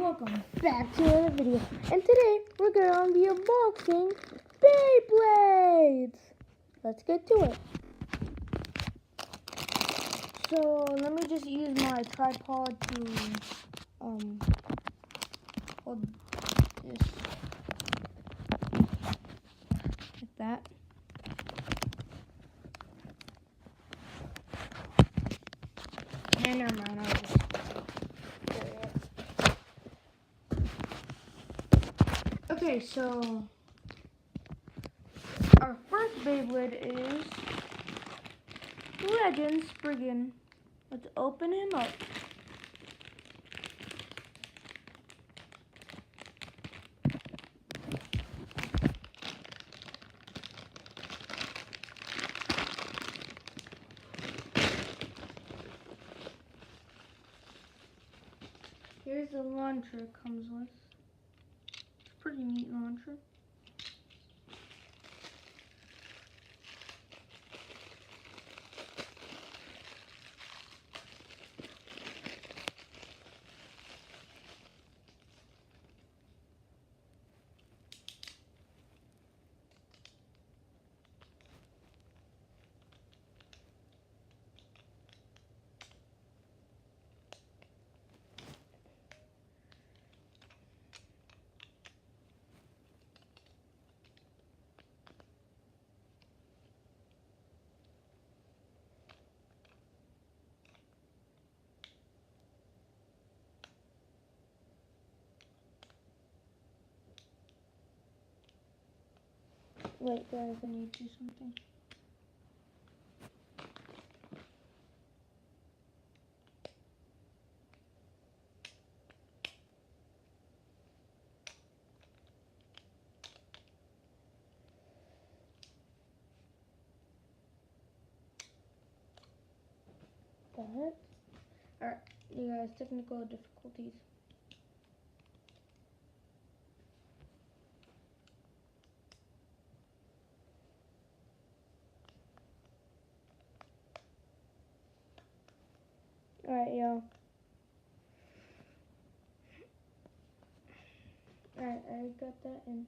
welcome back to another video. And today we're gonna be unboxing Beyblades. Let's get to it. So let me just use my tripod to hold this like that. And never mind, I'll just okay, so our first Beyblade is Legend Spriggan. Let's open him up. Here's the launcher it comes with. It's a pretty neat launcher. Wait, guys, I need to do something. Alright, you guys, technical difficulties. Alright, y'all. Alright, I got that in.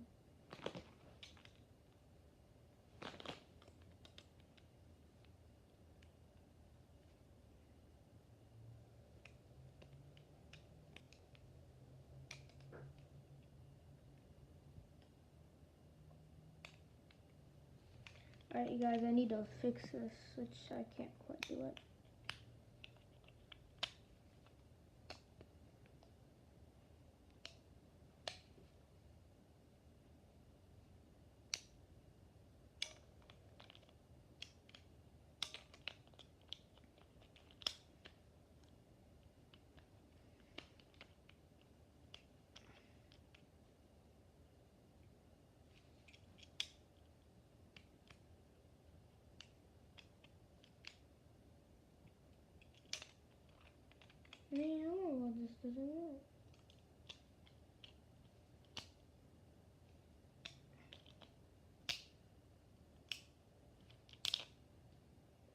Alright, you guys, I need to fix this, which I can't quite do it. Man, I don't know why this doesn't work.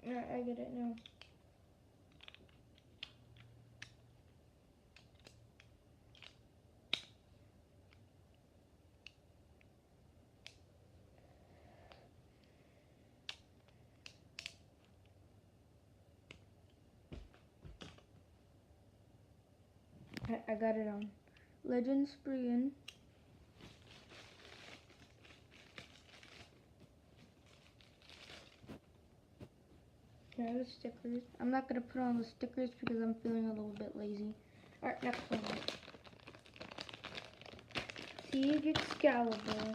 Alright, I get it now. I got it on. Legend Spriggan. Here are the stickers. I'm not going to put on the stickers because I'm feeling a little bit lazy. Alright, next one. Siege Excalibur.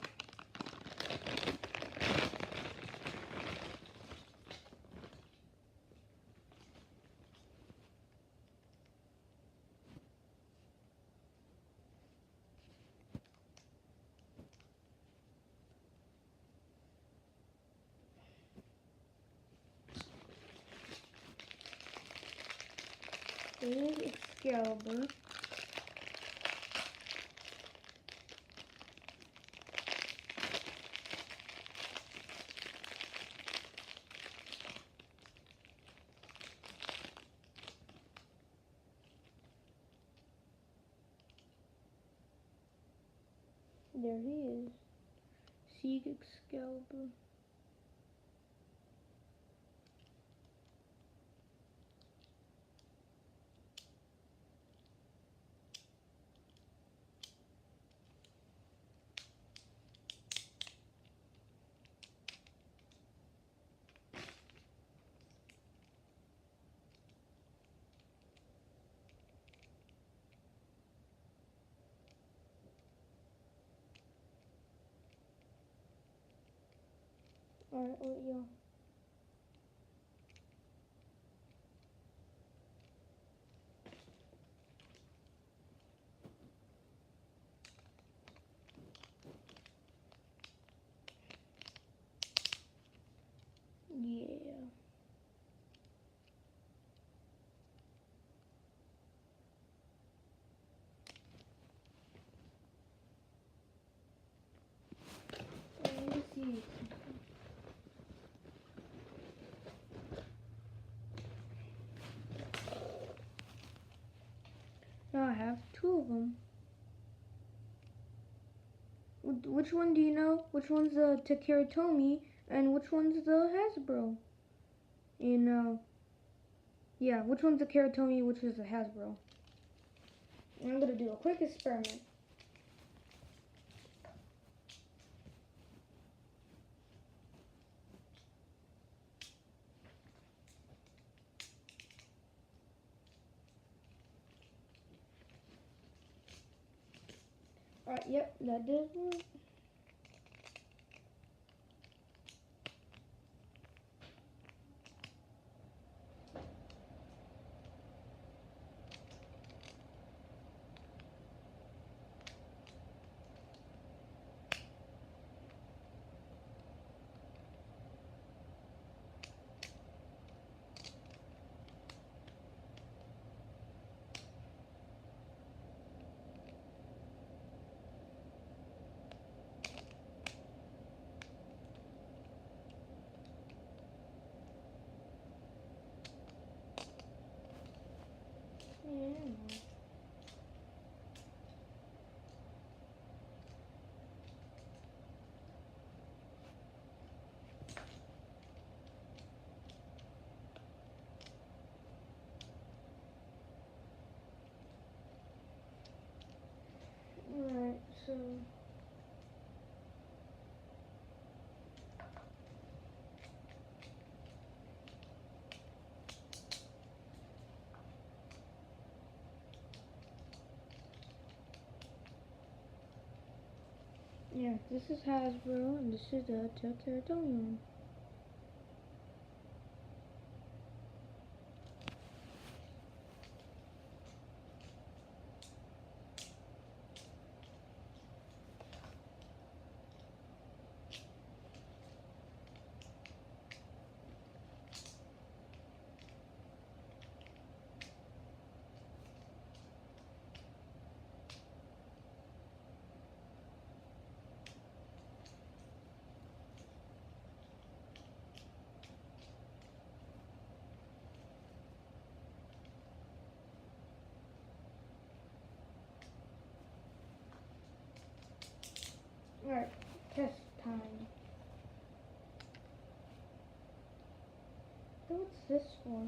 Siege Excalibur. There he is. Sieg Excalibur. Alright, I'll let you. Yeah. Let me see. Now I have two of them. Which one do you know? Which one's the Takara Tomy and which one's the Hasbro? Yeah, which one's the Takara Tomy, which is the Hasbro? And I'm gonna do a quick experiment. Alright, yep, that did work. Yeah. Alright, so yeah, this is Hasbro and this is the Takara Tomy one. Alright, test time. So what's this for?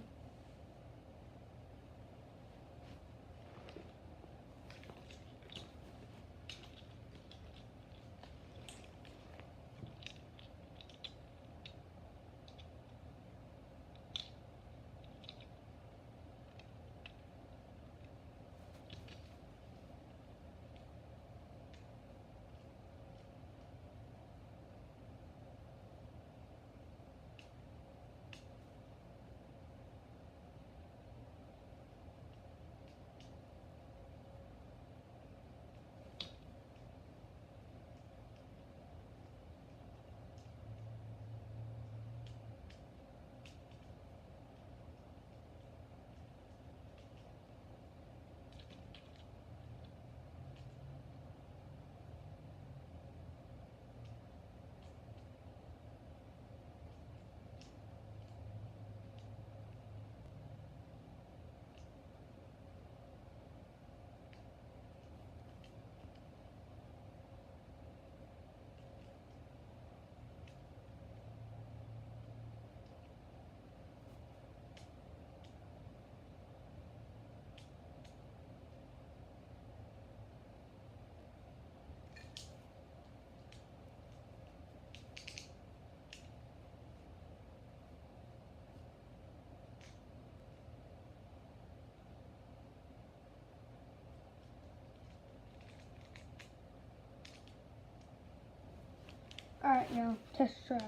Alright, now, test try.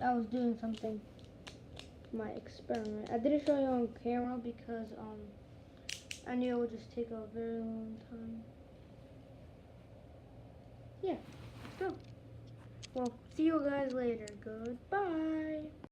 I was doing something. My experiment. I didn't show you on camera because, I knew it would just take a very long time. Yeah, let's go. Well, see you guys later. Goodbye.